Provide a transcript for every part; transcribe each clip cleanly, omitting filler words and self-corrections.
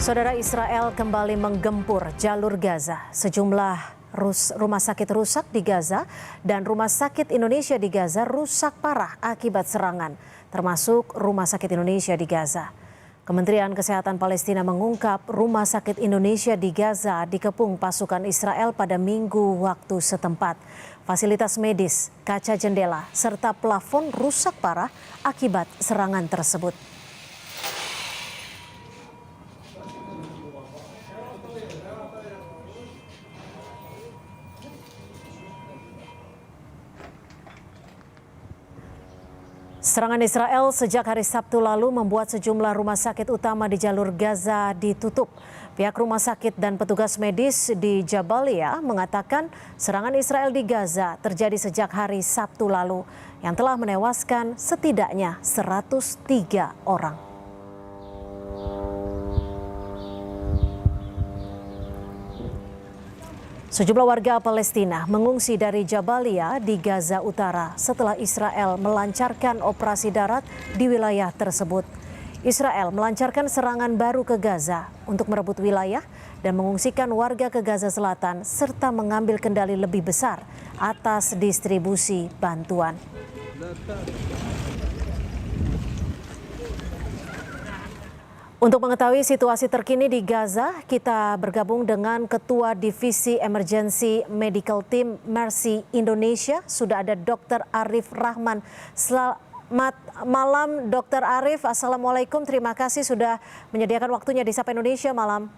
Saudara, Israel kembali menggempur jalur Gaza. Sejumlah rumah sakit rusak di Gaza dan rumah sakit Indonesia di Gaza rusak parah akibat serangan, termasuk rumah sakit Indonesia di Gaza. Kementerian Kesehatan Palestina mengungkap rumah sakit Indonesia di Gaza dikepung pasukan Israel pada Minggu waktu setempat. Fasilitas medis, kaca jendela, serta plafon rusak parah akibat serangan tersebut. Serangan Israel sejak hari Sabtu lalu membuat sejumlah rumah sakit utama di jalur Gaza ditutup. Pihak rumah sakit dan petugas medis di Jabalia mengatakan serangan Israel di Gaza terjadi sejak hari Sabtu lalu yang telah menewaskan setidaknya 103 orang. Sejumlah warga Palestina mengungsi dari Jabalia di Gaza Utara setelah Israel melancarkan operasi darat di wilayah tersebut. Israel melancarkan serangan baru ke Gaza untuk merebut wilayah dan mengungsikan warga ke Gaza Selatan serta mengambil kendali lebih besar atas distribusi bantuan. Untuk mengetahui situasi terkini di Gaza, kita bergabung dengan Ketua Divisi Emergency Medical Team Mercy Indonesia. Sudah ada Dr. Arif Rahman. Selamat malam Dr. Arif. Assalamualaikum, terima kasih sudah menyediakan waktunya di Sapa Indonesia malam.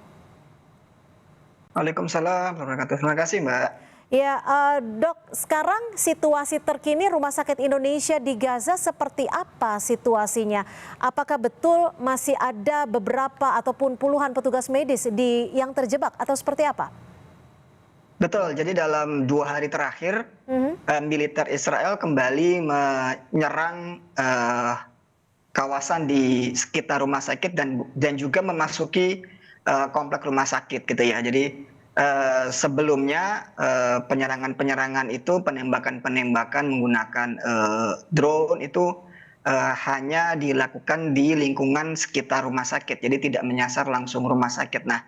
Waalaikumsalam, terima kasih Mbak. Ya, Dok, sekarang situasi terkini Rumah Sakit Indonesia di Gaza seperti apa situasinya? Apakah betul masih ada beberapa ataupun puluhan petugas medis yang terjebak atau seperti apa? Betul, jadi dalam 2 hari terakhir militer Israel kembali menyerang kawasan di sekitar rumah sakit dan juga memasuki komplek rumah sakit gitu ya. Jadi sebelumnya penyerangan itu penembakan menggunakan drone itu hanya dilakukan di lingkungan sekitar rumah sakit, jadi tidak menyasar langsung rumah sakit. Nah,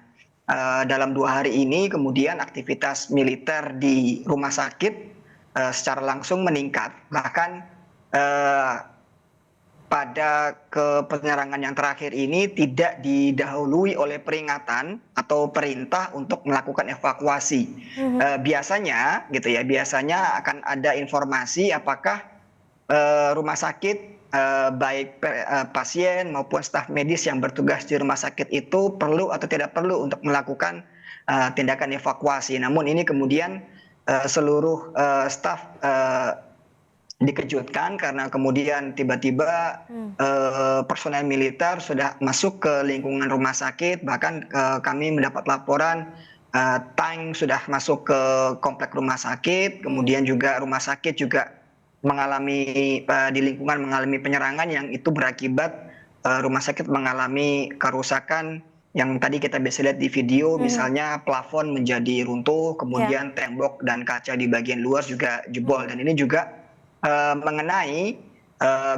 dalam 2 hari ini kemudian aktivitas militer di rumah sakit secara langsung meningkat, bahkan pada penyerangan yang terakhir ini tidak didahului oleh peringatan atau perintah untuk melakukan evakuasi. Biasanya gitu ya, biasanya akan ada informasi apakah rumah sakit baik pasien maupun staf medis yang bertugas di rumah sakit itu perlu atau tidak perlu untuk melakukan tindakan evakuasi. Namun ini kemudian seluruh staf dikejutkan karena kemudian tiba-tiba personel militer sudah masuk ke lingkungan rumah sakit, bahkan kami mendapat laporan tank sudah masuk ke komplek rumah sakit, kemudian juga rumah sakit juga di lingkungan mengalami penyerangan yang itu berakibat rumah sakit mengalami kerusakan yang tadi kita bisa lihat di video, misalnya plafon menjadi runtuh, kemudian tembok dan kaca di bagian luar juga jebol, dan ini juga mengenai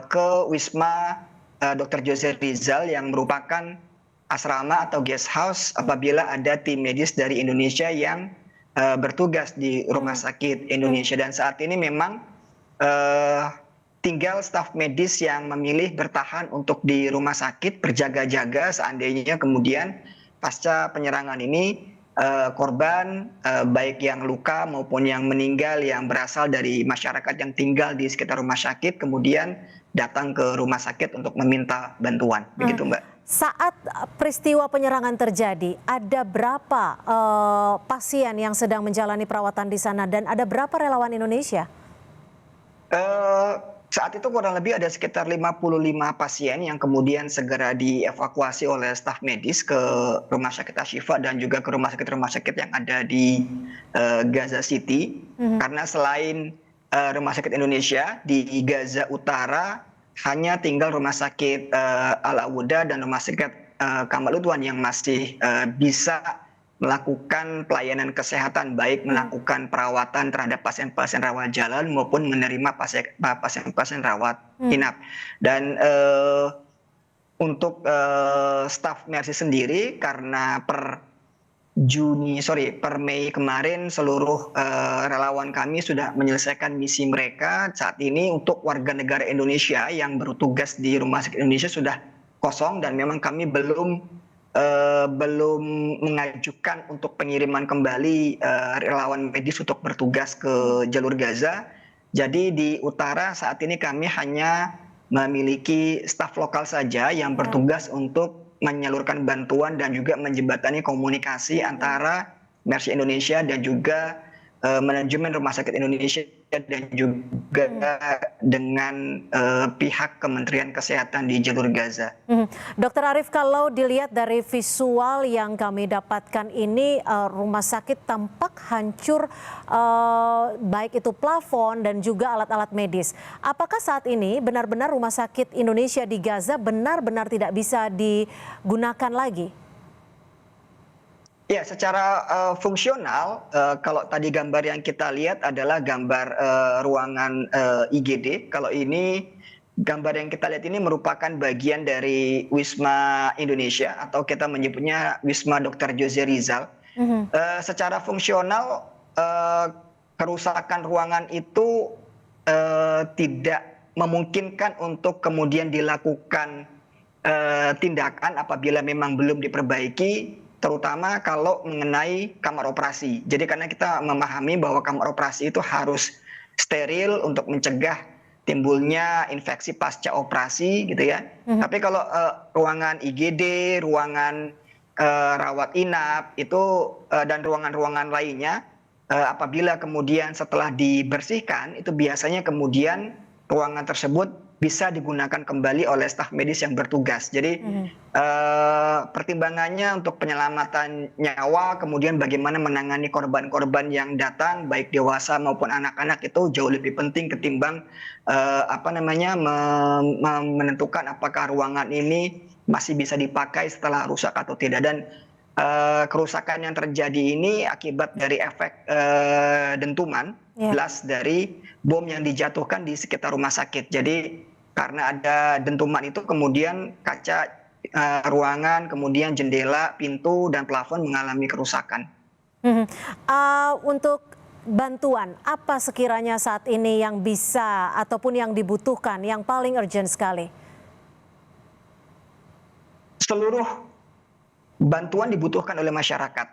ke Wisma Dr. Jose Rizal yang merupakan asrama atau guest house apabila ada tim medis dari Indonesia yang bertugas di Rumah Sakit Indonesia. Dan saat ini memang tinggal staf medis yang memilih bertahan untuk di rumah sakit berjaga-jaga seandainya kemudian pasca penyerangan ini korban baik yang luka maupun yang meninggal yang berasal dari masyarakat yang tinggal di sekitar rumah sakit kemudian datang ke rumah sakit untuk meminta bantuan. Begitu Mbak. Saat peristiwa penyerangan terjadi, ada berapa pasien yang sedang menjalani perawatan di sana dan ada berapa relawan Indonesia? Saat itu kurang lebih ada sekitar 55 pasien yang kemudian segera dievakuasi oleh staf medis ke Rumah Sakit Ashifa dan juga ke rumah sakit yang ada di Gaza City. Karena selain Rumah Sakit Indonesia di Gaza Utara hanya tinggal Rumah Sakit Al-Awuda dan Rumah Sakit Kamal Udwan yang masih bisa melakukan pelayanan kesehatan, baik melakukan perawatan terhadap pasien-pasien rawat jalan maupun menerima pasien-pasien rawat inap. Dan Untuk staf Mercy sendiri karena per Mei kemarin seluruh relawan kami sudah menyelesaikan misi mereka. Saat ini untuk warga negara Indonesia yang bertugas di Rumah Sakit Indonesia sudah kosong dan memang kami belum mengajukan untuk pengiriman kembali relawan medis untuk bertugas ke jalur Gaza. Jadi di utara saat ini kami hanya memiliki staf lokal saja yang bertugas untuk menyalurkan bantuan dan juga menjembatani komunikasi antara Mercy Indonesia dan juga manajemen Rumah Sakit Indonesia dan juga dengan pihak Kementerian Kesehatan di jalur Gaza. Dokter Arief, kalau dilihat dari visual yang kami dapatkan ini, rumah sakit tampak hancur, baik itu plafon dan juga alat-alat medis. Apakah saat ini benar-benar Rumah Sakit Indonesia di Gaza benar-benar tidak bisa digunakan lagi? Ya, secara fungsional, kalau tadi gambar yang kita lihat adalah gambar ruangan IGD. Kalau ini gambar yang kita lihat ini merupakan bagian dari Wisma Indonesia atau kita menyebutnya Wisma Dr. Jose Rizal. Secara fungsional, kerusakan ruangan itu tidak memungkinkan untuk kemudian dilakukan tindakan apabila memang belum diperbaiki, terutama kalau mengenai kamar operasi. Jadi karena kita memahami bahwa kamar operasi itu harus steril untuk mencegah timbulnya infeksi pasca operasi gitu ya. Tapi kalau ruangan IGD, ruangan rawat inap itu dan ruangan-ruangan lainnya, apabila kemudian setelah dibersihkan itu biasanya kemudian ruangan tersebut bisa digunakan kembali oleh staf medis yang bertugas. Jadi pertimbangannya untuk penyelamatan nyawa, kemudian bagaimana menangani korban-korban yang datang, baik dewasa maupun anak-anak itu jauh lebih penting ketimbang menentukan apakah ruangan ini masih bisa dipakai setelah rusak atau tidak. Dan kerusakan yang terjadi ini akibat dari efek dentuman blast dari bom yang dijatuhkan di sekitar rumah sakit. Jadi karena ada dentuman itu kemudian kaca ruangan, kemudian jendela, pintu dan plafon mengalami kerusakan. Untuk bantuan apa sekiranya saat ini yang bisa ataupun yang dibutuhkan yang paling urgent sekali? Seluruh bantuan dibutuhkan oleh masyarakat,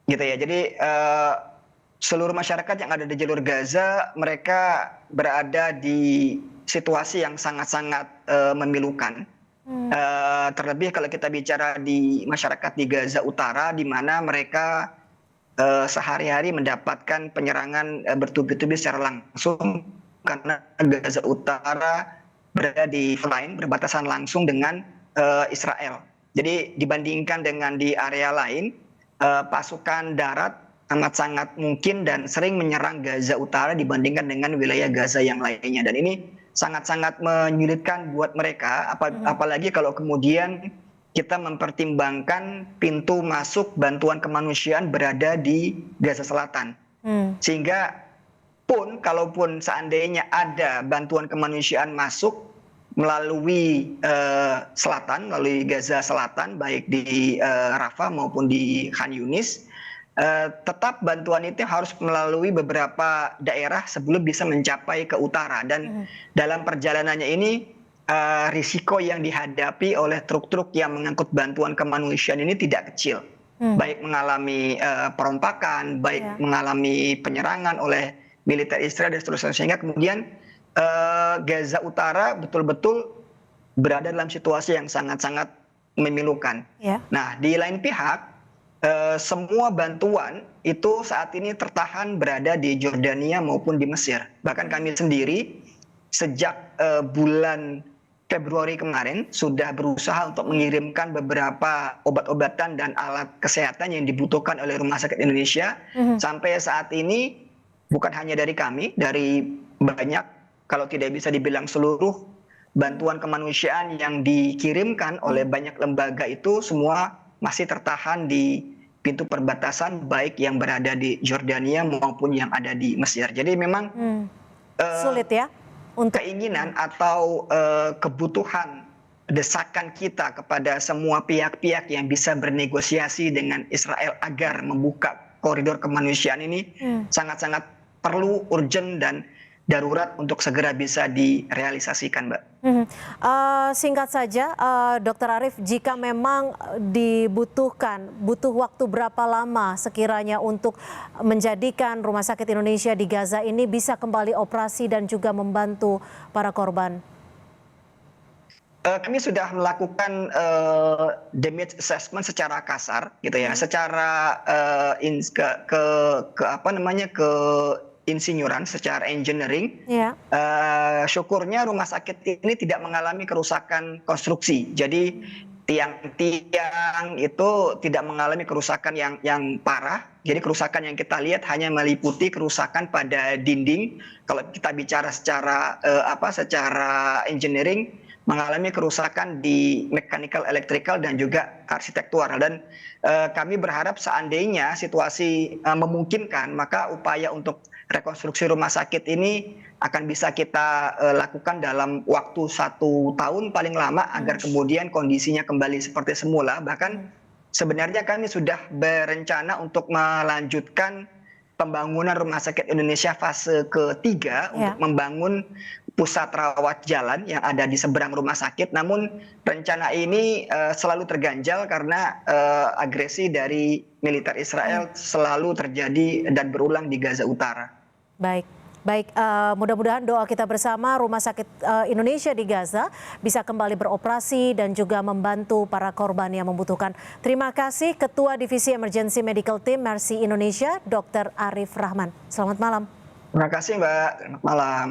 gitu ya. Jadi seluruh masyarakat yang ada di jalur Gaza mereka berada di situasi yang sangat-sangat memilukan. Terlebih kalau kita bicara di masyarakat di Gaza Utara, di mana mereka sehari-hari mendapatkan penyerangan bertubi-tubi secara langsung karena Gaza Utara berada di line berbatasan langsung dengan Israel. Jadi dibandingkan dengan di area lain, pasukan darat sangat-sangat mungkin dan sering menyerang Gaza Utara dibandingkan dengan wilayah Gaza yang lainnya. Dan ini sangat-sangat menyulitkan buat mereka, apalagi kalau kemudian kita mempertimbangkan pintu masuk bantuan kemanusiaan berada di Gaza Selatan. Sehingga kalaupun seandainya ada bantuan kemanusiaan masuk melalui selatan, melalui Gaza Selatan, baik di Rafah maupun di Khan Yunis, tetap bantuan itu harus melalui beberapa daerah sebelum bisa mencapai ke utara. Dan dalam perjalanannya ini risiko yang dihadapi oleh truk-truk yang mengangkut bantuan kemanusiaan ini tidak kecil. Baik mengalami perompakan, baik mengalami penyerangan oleh militer Israel dan seterusnya. Sehingga kemudian Gaza Utara betul-betul berada dalam situasi yang sangat-sangat memilukan. Nah, di lain pihak, semua bantuan itu saat ini tertahan berada di Jordania maupun di Mesir. Bahkan kami sendiri sejak bulan Februari kemarin sudah berusaha untuk mengirimkan beberapa obat-obatan dan alat kesehatan yang dibutuhkan oleh Rumah Sakit Indonesia. Sampai saat ini bukan hanya dari kami, dari banyak, kalau tidak bisa dibilang seluruh bantuan kemanusiaan yang dikirimkan oleh banyak lembaga itu semua masih tertahan di pintu perbatasan, baik yang berada di Jordania maupun yang ada di Mesir. Jadi memang sulit ya untuk keinginan atau kebutuhan desakan kita kepada semua pihak-pihak yang bisa bernegosiasi dengan Israel agar membuka koridor kemanusiaan ini sangat-sangat perlu, urgent, dan darurat untuk segera bisa direalisasikan, Mbak. Singkat saja, Dr. Arief, jika memang butuh waktu berapa lama sekiranya untuk menjadikan Rumah Sakit Indonesia di Gaza ini bisa kembali operasi dan juga membantu para korban? Kami sudah melakukan damage assessment secara kasar, gitu ya, secara insinyuran, secara engineering. Ya. Syukurnya rumah sakit ini tidak mengalami kerusakan konstruksi. Jadi tiang-tiang itu tidak mengalami kerusakan yang parah. Jadi kerusakan yang kita lihat hanya meliputi kerusakan pada dinding. Kalau kita bicara secara engineering, mengalami kerusakan di mechanical, electrical, dan juga arsitektural. Dan kami berharap seandainya situasi memungkinkan, maka upaya untuk rekonstruksi rumah sakit ini akan bisa kita lakukan dalam waktu 1 tahun paling lama agar kemudian kondisinya kembali seperti semula. Bahkan sebenarnya kami sudah berencana untuk melanjutkan pembangunan Rumah Sakit Indonesia fase ketiga untuk membangun pusat rawat jalan yang ada di seberang rumah sakit. Namun rencana ini selalu terganjal karena agresi dari militer Israel selalu terjadi dan berulang di Gaza Utara. Baik, mudah-mudahan doa kita bersama Rumah Sakit Indonesia di Gaza bisa kembali beroperasi dan juga membantu para korban yang membutuhkan. Terima kasih Ketua Divisi Emergency Medical Team Mercy Indonesia, Dr. Arief Rahman. Selamat malam. Terima kasih, Mbak. Selamat malam.